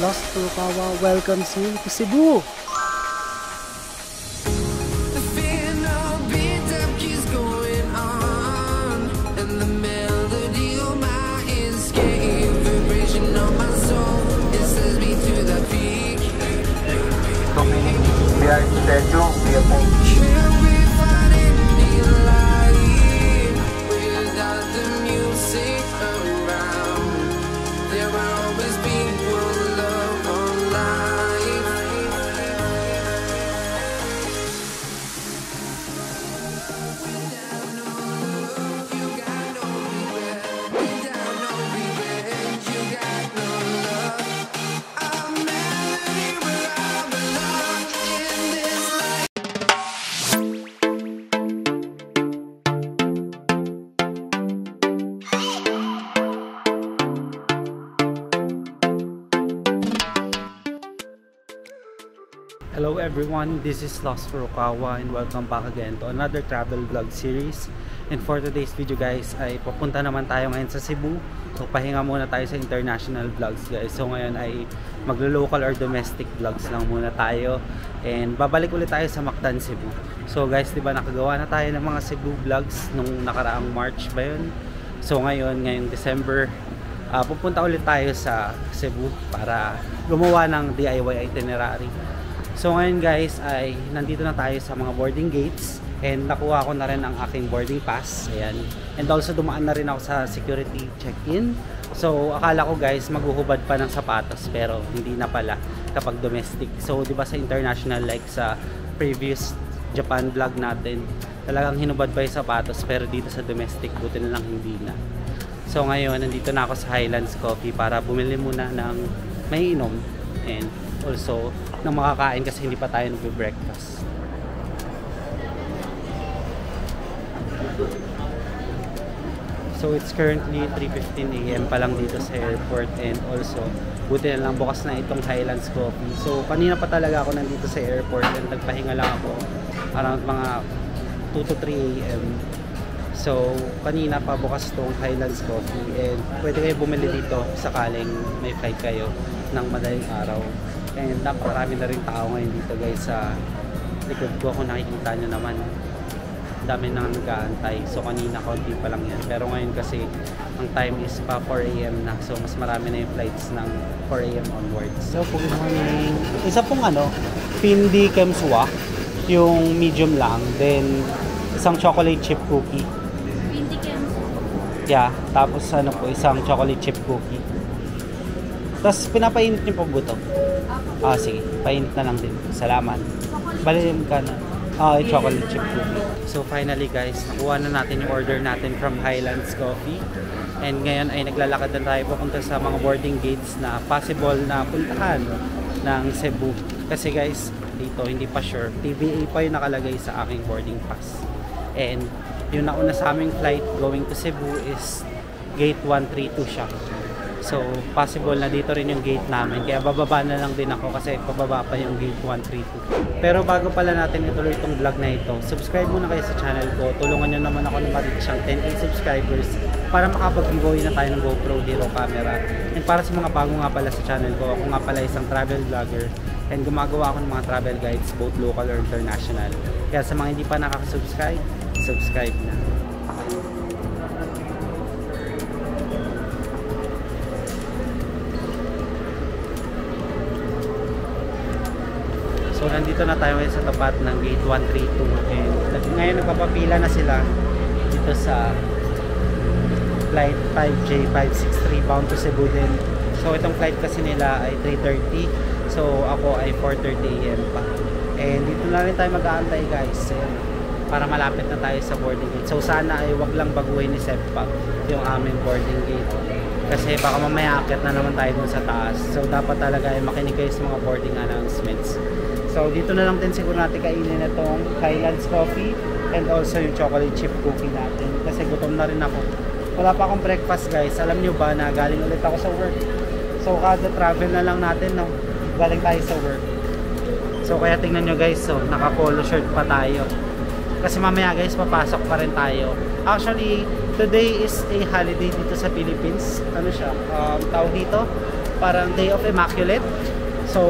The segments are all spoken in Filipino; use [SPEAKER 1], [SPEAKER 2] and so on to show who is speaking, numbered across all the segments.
[SPEAKER 1] Lost Furukawa welcomes you to Cebu.
[SPEAKER 2] We are scheduled, we are
[SPEAKER 1] Hello everyone, this is Lost Furukawa and welcome back again to another travel vlog series. And for today's video guys ay papunta naman tayo ngayon sa Cebu. So pahinga muna tayo sa international vlogs guys. So ngayon ay maglo-local or domestic vlogs lang muna tayo. And babalik ulit tayo sa Mactan, Cebu. So guys, diba nakagawa na tayo ng mga Cebu vlogs nung nakaraang March ba yun? So ngayong December, pupunta ulit tayo sa Cebu para gumawa ng DIY itinerary. So ngayon guys ay nandito na tayo sa mga boarding gates and nakuha ko na rin ang aking boarding pass. Ayan. And also dumaan na rin ako sa security check-in. So akala ko guys maghuhubad pa ng sapatos pero hindi na pala kapag domestic. So di ba sa international like sa previous Japan vlog natin talagang hinubad pa yung sapatos pero dito sa domestic buti na lang hindi na. So ngayon nandito na ako sa Highlands Coffee para bumili muna ng may inom and also ng makakain kasi hindi pa tayo nagbe-breakfast. So it's currently 3:15 AM pa lang dito sa airport and also buti na lang bukas na itong Highlands Coffee. So kanina pa talaga ako nandito sa airport and nagpahinga lang ako around mga 2 to 3 AM. So kanina pa bukas itong Highlands Coffee and pwede kayo bumili dito sakaling may flight kayo ng madaling araw. And napakarami na rin tao ngayon dito guys sa likod ko. Kung nakikita nyo naman dami nang nag-aantay. So kanina konti pa lang yan pero ngayon kasi ang time is pa 4 AM na. So mas marami na yung flights ng 4 AM onwards. So good morning. Isa pong Pindi Kemswa, yung medium lang, then isang chocolate chip cookie.
[SPEAKER 3] Pindi Kemswa?
[SPEAKER 1] Yeah, tapos po isang chocolate chip cookie. Tapos pinapainit nyo po buto? Sige, painit na lang din. Salamat. Balim ka na. Chocolate chip cookie. So finally guys, nakuha na natin yung order natin from Highlands Coffee. And ngayon ay naglalakad na tayo papunta sa mga boarding gates na possible na puntahan ng Cebu. Kasi guys, dito hindi pa sure. TVA pa yung nakalagay sa aking boarding pass. And yung nauna sa aming flight going to Cebu is gate 132 siya. So, possible na dito rin yung gate namin. Kaya bababa na lang din ako kasi pababa pa yung gate 132. Pero bago pala natin ituloy itong vlog na ito, subscribe muna kayo sa channel ko. Tulungan nyo naman ako na ma-reach ang 10k subscribers para makapag-giveaway na tayo ng GoPro Hero camera. And para sa mga bago nga pala sa channel ko, ako nga pala isang travel vlogger and gumagawa ako ng mga travel guides both local or international. Kaya sa mga hindi pa nakaka-subscribe, subscribe na. So nandito na tayo ngayon sa tapat ng gate 132 and ngayon nagpapapila na sila dito sa flight 5J563 bound to Cebu din. So itong flight kasi nila ay 3:30, so ako ay 4:30 AM pa. And dito na rin tayo mag-aantay guys para malapit na tayo sa boarding gate. So sana ay wag lang baguhin ni Seppak yung aming boarding gate kasi baka mamaya akit na naman tayo dun sa taas. So dapat talaga ay makinig kayo sa mga boarding announcements. So dito na lang din siguro natin kainin itong Highlands Coffee and also yung chocolate chip cookie natin kasi gutom na rin ako. Wala pa akong breakfast guys. Alam nyo ba na galing ulit ako sa work. So kada travel na lang natin no, galing tayo sa work. So kaya tingnan nyo guys, so naka polo shirt pa tayo kasi mamaya guys papasok pa rin tayo. Actually today is a holiday dito sa Philippines. Ano siya? Tawag dito parang Day of Immaculate. So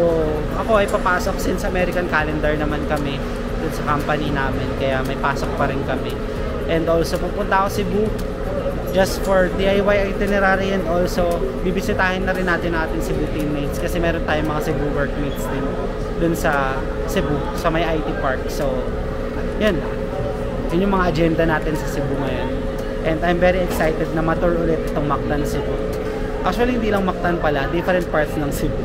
[SPEAKER 1] ako ay papasok since American calendar naman kami dun sa company namin, kaya may pasok pa rin kami. And also pupunta ako Cebu just for DIY itinerary, and also bibisitahin na rin natin Cebu teammates kasi meron tayong mga Cebu workmates din dun sa Cebu, sa may IT Park. So yun yung mga agenda natin sa Cebu ngayon, and I'm very excited na matur ulit itong Mactan Cebu. Actually hindi lang Mactan pala, different parts ng Cebu.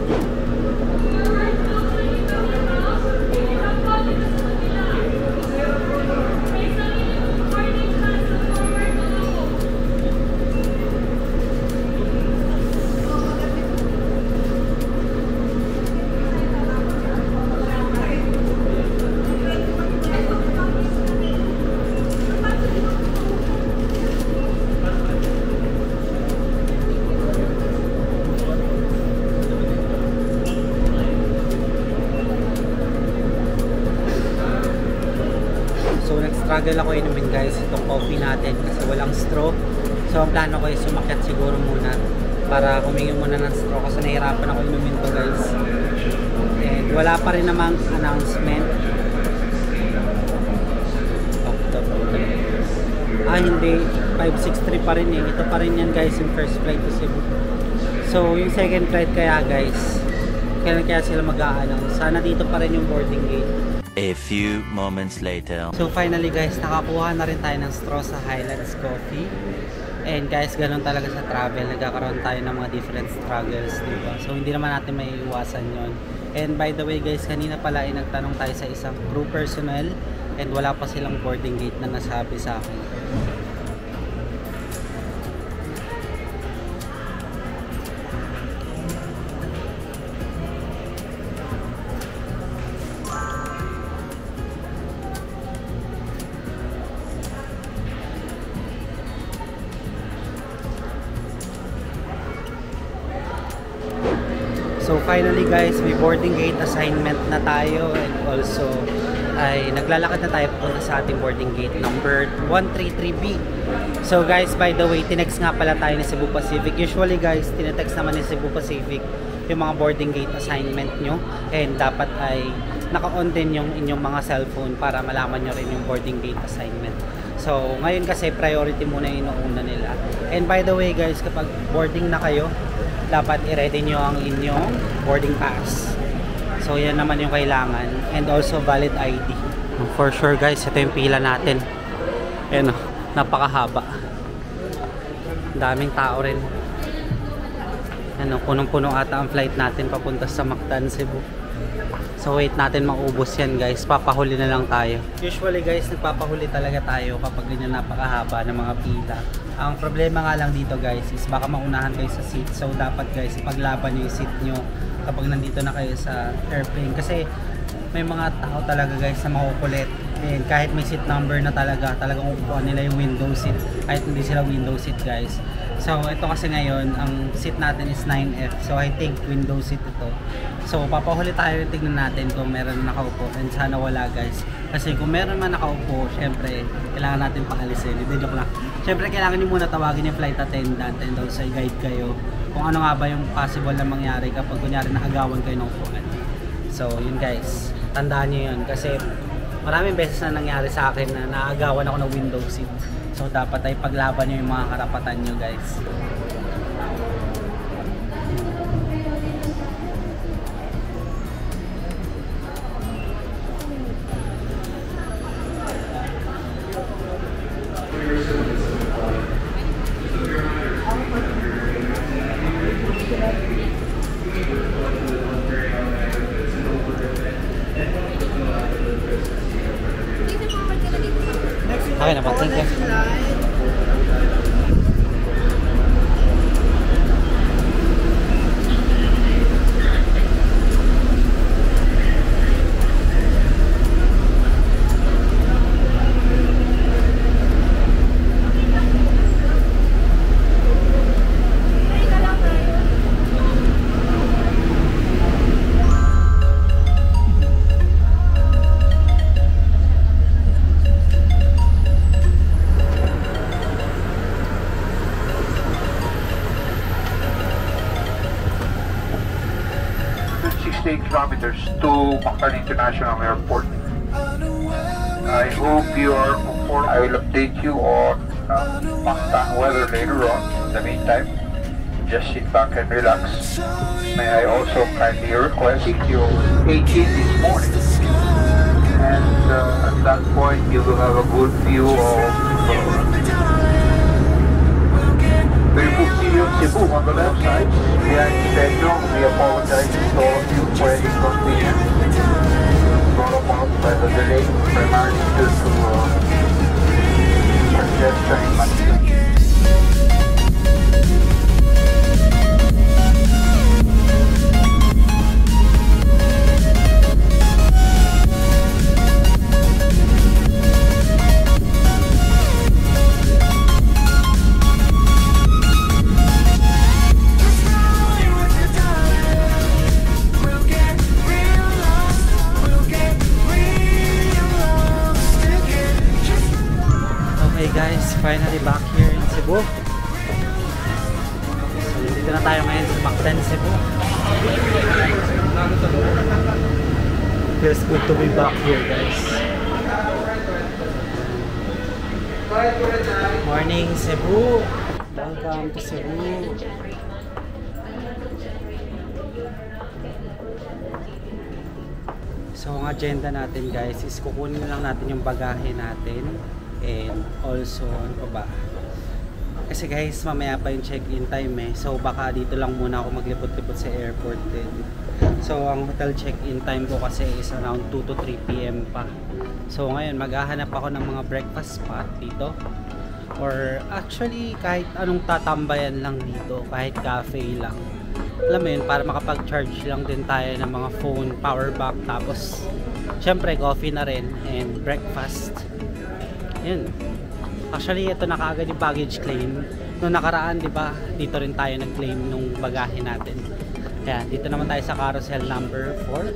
[SPEAKER 1] Struggle ako inumin guys itong coffee natin kasi walang straw. So ang plano ko is sumakyat siguro muna para humingi muna ng straw kasi nahirapan ako inumin to guys. And wala pa rin namang announcement. Hindi, 563 pa rin eh. Ito pa rin yan guys yung first flight to Cebu. So yung second flight kaya guys, kaya sila mag-a-announce. Sana dito pa rin yung boarding gate.
[SPEAKER 3] A few moments later.
[SPEAKER 1] So finally guys, nakakuha na rin tayo ng straw sa Highlands Coffee. And guys, ganun talaga sa travel, nagkakaroon tayo ng mga different struggles, diba? So hindi naman natin may iwasan yon. And by the way guys, kanina pala ay nagtanong tayo sa isang crew personnel and wala pa silang boarding gate na nasabi sa akin. So finally guys, may boarding gate assignment na tayo, and also ay naglalakad na tayo papunta sa ating boarding gate number 133B. So guys, by the way, tinext nga pala tayo ni Cebu Pacific. Usually guys, tinetext naman ni Cebu Pacific yung mga boarding gate assignment nyo, and dapat ay naka-on din yung inyong mga cellphone para malaman nyo rin yung boarding gate assignment. So ngayon kasi priority muna yung inuuna nila. And by the way guys, kapag boarding na kayo, dapat i-ready nyo ang inyong boarding pass. So yan naman yung kailangan, and also valid ID. For sure guys, ito yung pila natin. Ayan, napakahaba. Daming tao rin. Ano, punong-puno ata ang flight natin papunta sa Mactan, Cebu. So wait natin maubos yan guys, papahuli na lang tayo. Usually guys, nagpapahuli talaga tayo kapag ganyan napakahaba ng mga pila. Ang problema nga lang dito guys is baka maunahan kayo sa seat. So dapat guys, ipaglaban nyo yung seat nyo kapag nandito na kayo sa airplane. Kasi may mga tao talaga guys na makukulit. And kahit may seat number na talagang upuan nila yung window seat. Kahit hindi sila window seat guys. So ito kasi ngayon, ang seat natin is 9F. So I think window seat ito. So papahuli tayo, tignan natin kung meron nakaupo. And sana wala guys. Kasi kung meron man nakaupo, syempre kailangan natin paalisin. Hindi, joke lang. Syempre kailangan nyo muna tawagin yung flight attendant and also i-guide kayo kung ano nga ba yung possible na mangyari kapag kunyari nakagawan kayo ng upuan. So yun guys, tandaan nyo yun kasi maraming beses na nangyari sa akin na naagawan ako ng window seat. So dapat ay paglaban nyo yung mga karapatan nyo guys. Okay na ba? Thank you.
[SPEAKER 2] 68 kilometers to Mactan International Airport. I hope you are comfortable. I will update you on Mactan weather later on. In the meantime, just sit back and relax. May I also kindly request you 18 this morning, and at that point you will have a good view of Cebu on the left side. Behind schedule, we apologize to all of you for any inconvenience brought about by the delay, primarily due to congestion in Manila.
[SPEAKER 1] Okay guys, finally back here in Cebu. So dito na tayo ngayon sa Mactan, Cebu. Feels good to be back here guys. Morning Cebu. Welcome to Cebu. So ang agenda natin guys is kukunin lang natin yung bagahe natin. And also, ano pa ba? Kasi guys, mamaya pa yung check-in time eh. So baka dito lang muna ako maglipot-lipot sa airport din. So ang hotel check-in time ko kasi is around 2 to 3 PM pa. So ngayon, maghahanap ako ng mga breakfast spot dito. Or actually, kahit anong tatambayan lang dito. Kahit cafe lang. Alam mo yun, para makapag-charge lang din tayo ng mga phone, power bank. Tapos, syempre, coffee na rin. And breakfast. Yun. Actually, ito na kaagad yung baggage claim. Noong nakaraan, di ba, dito rin tayo nag-claim nung bagahe natin. Kaya, dito naman tayo sa carousel number 4.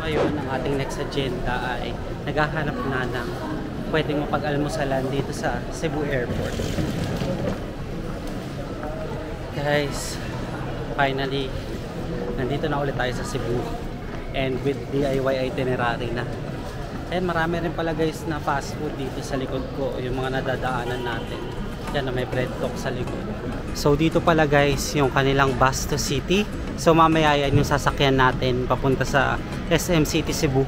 [SPEAKER 1] Ngayon, ang ating next agenda ay naghahanap na ng pwedeng mapag-almusalan dito sa Cebu Airport. Guys, finally, nandito na ulit tayo sa Cebu and with DIY itinerary na. And marami rin pala guys na fast food dito sa likod ko, yung mga nadadaanan natin. Yan na may bread talk sa likod. So dito pala guys yung kanilang bus to city. So mamaya yan yung sasakyan natin papunta sa SM City Cebu.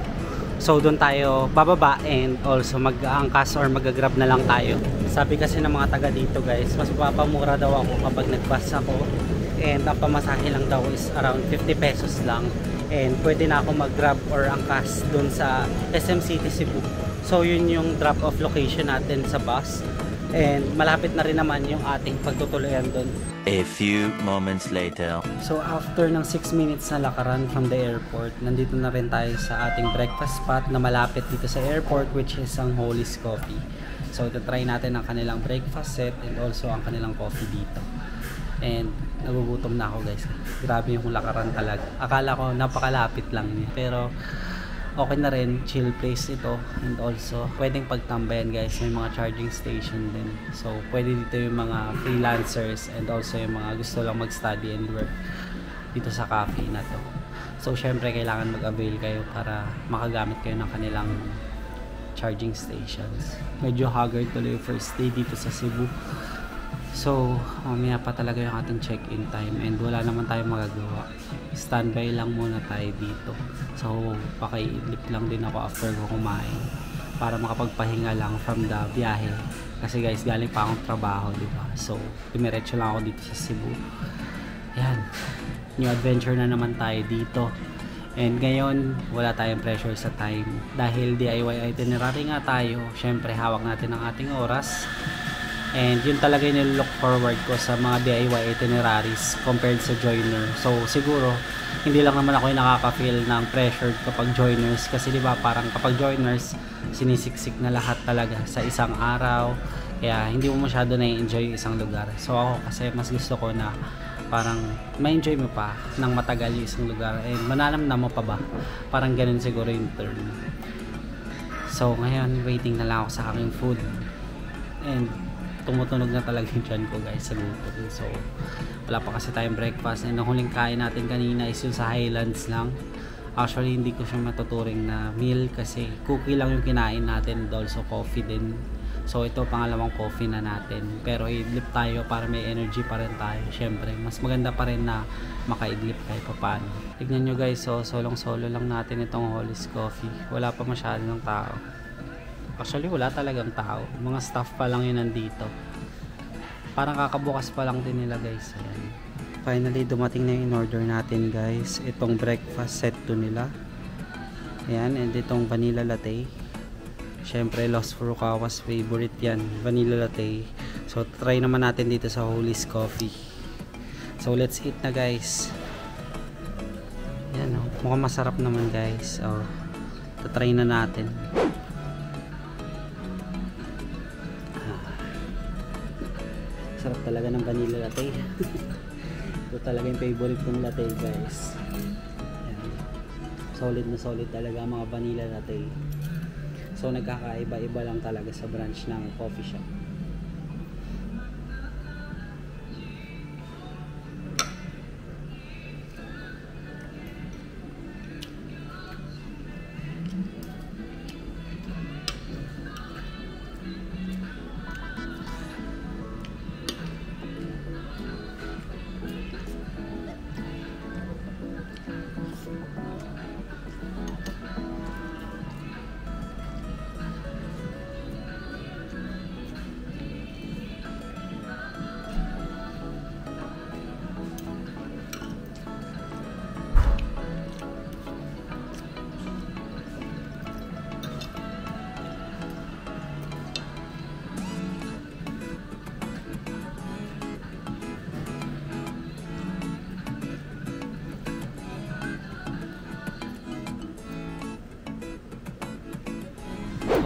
[SPEAKER 1] So doon tayo bababa and also mag-aangkas or mag-grab na lang tayo. Sabi kasi ng mga taga dito guys, mas mapapamura daw ako kapag nag-bus ako. And ang pamasahe lang daw is around 50 pesos lang. And pwede na ako mag-grab or angkas doon sa SM City Cebu. So yun yung drop-off location natin sa bus. And malapit na rin naman yung ating pagtutuluyan doon.
[SPEAKER 3] A few moments later.
[SPEAKER 1] So after ng 6 minutes na lakaran from the airport, nandito na rin tayo sa ating breakfast spot na malapit dito sa airport, which is ang Holly's Coffee. So ito-try natin ang kanilang breakfast set and also ang kanilang coffee dito. And nagugutom na ako guys. Grabe yung lakaran talaga. Akala ko napakalapit lang niya, pero okay na rin, chill place ito. And also pwedeng pagtambayan guys, may mga charging station din. So pwede dito yung mga freelancers and also yung mga gusto lang mag-study and work dito sa cafe na to. So syempre kailangan mag-avail kayo para makagamit kayo ng kanilang charging stations. Medyo haggard tuloy yung first day dito sa Cebu. So mamaya pa talaga yung ating check-in time and wala naman tayong magagawa. Standby lang muna tayo dito. So pakiidlip lang din ako after ko kumain para makapagpahinga lang from the biyahe. Kasi guys, galing pa akong trabaho, diba? So dumiretso lang ako dito sa Cebu. Yan, new adventure na naman tayo dito. And ngayon wala tayong pressure sa time dahil DIY itinerary nga tayo. Syempre hawak natin ang ating oras. And yun talaga yung look forward ko sa mga DIY itineraries compared sa joiner. So siguro hindi lang naman ako yung nakaka-feel ng pressured kapag joiners, kasi di ba parang kapag joiners sinisiksik na lahat talaga sa isang araw, kaya hindi mo masyado na-enjoy yung isang lugar. So ako kasi mas gusto ko na parang ma-enjoy mo pa ng matagal yung isang lugar and manalamdam mo pa ba, parang ganun siguro yung term. So ngayon waiting na lang ako sa aking food and tumutunog na talaga yung tiyan ko guys sa gutom. So wala pa kasi tayong breakfast, and ang huling kain natin kanina is yung sa Highlands lang. Actually hindi ko siya matuturing na meal kasi cookie lang yung kinain natin and also coffee din. So ito pangalawang coffee na natin, pero idlip tayo para may energy pa rin tayo. Syempre mas maganda pa rin na makaidlip tayo paano. Tignan nyo guys, so solong solo lang natin itong Hollis Coffee. Wala pa masyadong tao. Actually wala talagang tao, mga staff pa lang yun nandito. Parang kakabukas pa lang din nila guys. Ayan. Finally dumating na yung in-order natin guys, itong breakfast set to nila. Ayan, and itong vanilla latte. Syempre Los Furukawa's favorite yan, vanilla latte. So try naman natin dito sa Hollis Coffee. So let's eat na guys. Yan, oh, mukhang masarap naman guys. Oh, try na natin. Sarap talaga ng vanilla latte. Ito talaga yung favorite kong latte guys. Ayan. Solid na solid talaga mga vanilla latte. So nagkakaiba-iba lang talaga sa branch ng coffee shop.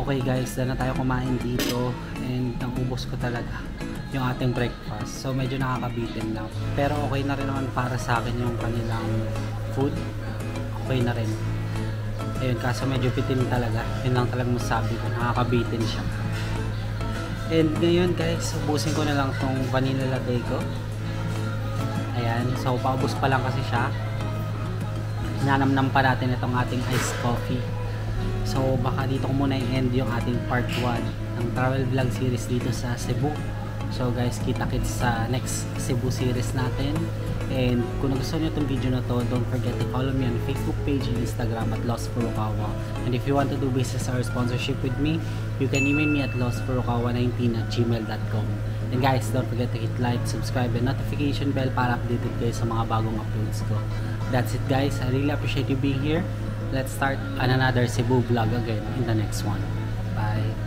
[SPEAKER 1] Okay guys, dahil na tayo kumain dito and naubos ko talaga yung ating breakfast. So medyo nakakabitin na. Pero okay na rin naman para sa akin yung kanilang food. Okay na rin. Ayun, kaso medyo bitin talaga. Yun lang talagang masabi ko, nakakabitin siya. And ngayon guys, ubusin ko na lang tong vanilla latte ko. Ayan, so paubos pa lang kasi siya. Nanamnam pa natin itong ating iced coffee. So baka dito ko muna i-end yung ating part 1 ng travel vlog series dito sa Cebu. So guys, kita-kits sa next Cebu series natin. And kung nagustuhan nyo itong video na to, don't forget to follow me on Facebook page and Instagram at Lost Furukawa. And if you want to do business or sponsorship with me, you can email me at lostfurukawa19@gmail.com. And guys, don't forget to hit like, subscribe, and notification bell para updated kayo sa mga bagong uploads ko. That's it guys, I really appreciate you being here. Let's start on another Cebu vlog again in the next one. Bye!